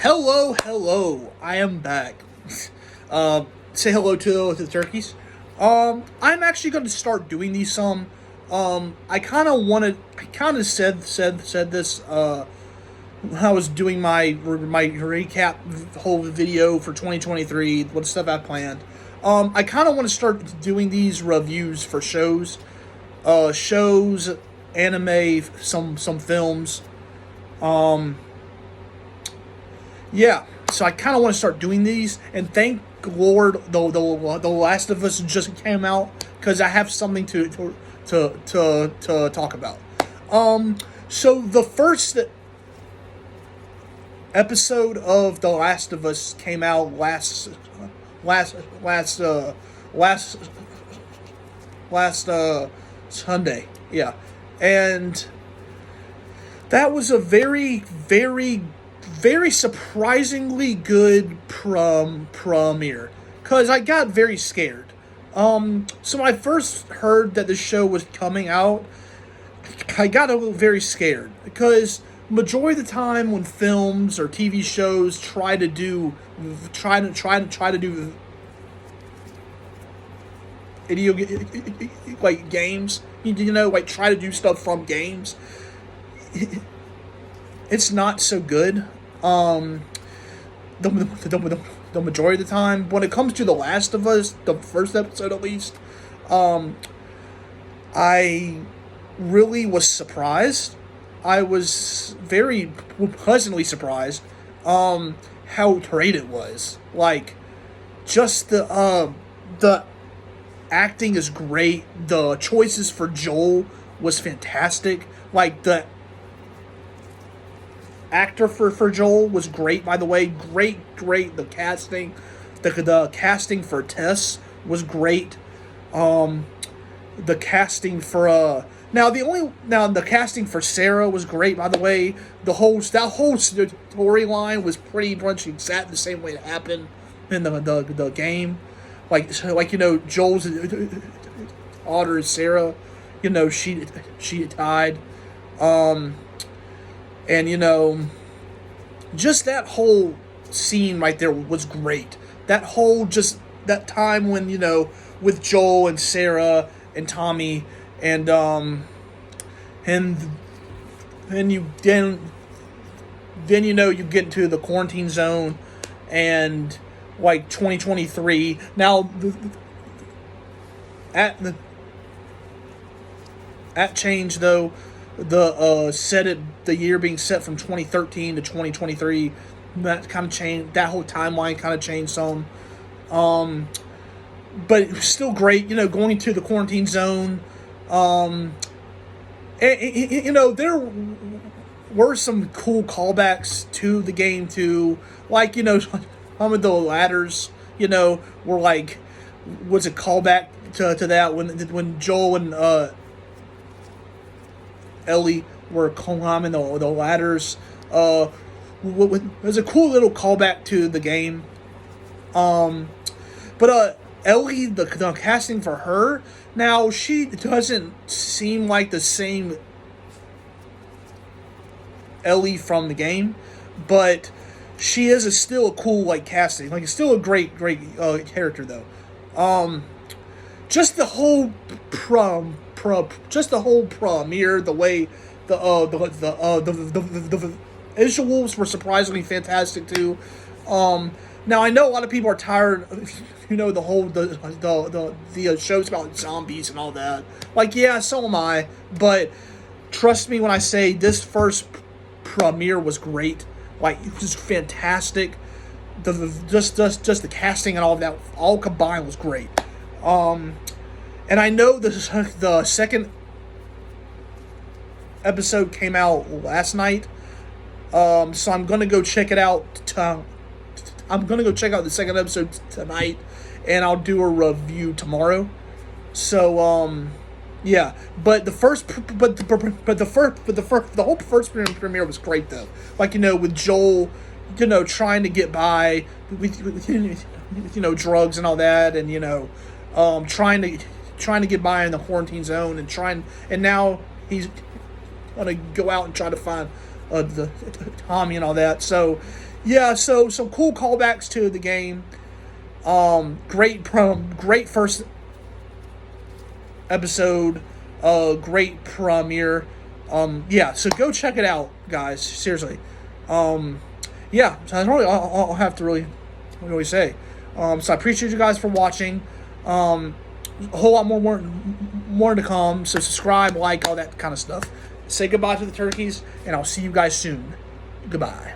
Hello. I am back. Say hello to the turkeys. I'm actually going to start doing these some. I kind of wanted. I kind of said this. When I was doing my recap whole video for 2023, what stuff I planned. I kind of want to start doing these reviews for shows, anime, some films. Yeah, so I kind of want to start doing these, and thank Lord the Last of Us just came out because I have something to talk about. So the first episode of The Last of Us came out last Sunday. Yeah, and that was a very surprisingly good premiere, because I got very scared. So when I first heard that the show was coming out, I got a little very scared, because majority of the time when films or TV shows try to do video like games, like try to do stuff from games, it's not so good. The majority of the time, when it comes to The Last of Us, the first episode at least, I really was surprised. I was very pleasantly surprised, how great it was. Like, just the acting is great. The choices for Joel was fantastic. Like, the actor for Joel was great, by the way. Great. The casting, the casting for Tess was great. The casting for the casting for Sarah was great, by the way. That whole storyline was pretty much exactly the same way it happened in the game. Like Joel's daughter Sarah, she died. And, just that whole scene right there was great. That time when, with Joel and Sarah and Tommy, and then you get into the quarantine zone, and like 2023. Now, at change though, the year being set from 2013 to 2023, that kind of changed. That whole timeline kind of changed some, but it was still great. Going to the quarantine zone, and there were some cool callbacks to the game too. Like, some of the ladders, were like, was a callback to that when Joel and Ellie were climbing the ladders. It was a cool little callback to the game. But Ellie, the casting for her, now she doesn't seem like the same Ellie from the game, but she is still a cool casting. It's still a great character though. Just the whole premiere, the way the visuals were surprisingly fantastic too. Now I know a lot of people are tired of, the shows about zombies and all that. Yeah, so am I. But trust me when I say this first premiere was great. It was fantastic. Just the casting and all of that, all combined, was great. And I know the second episode came out last night, so I'm gonna go check it out. I'm gonna go check out the second episode tonight, and I'll do a review tomorrow. So yeah, but the whole first premiere was great though. With Joel, trying to get by with drugs and all that, and trying to get by in the quarantine zone, and now he's gonna go out and try to find the Tommy and all that. So Yeah, so some cool callbacks to the game. Great first episode. Great premiere. Yeah, so go check it out, guys. Seriously. Yeah, so that's really all I'll have to really say. So I appreciate you guys for watching. A whole lot more to come. So subscribe, like, all that kind of stuff. Say goodbye to the turkeys, and I'll see you guys soon. Goodbye.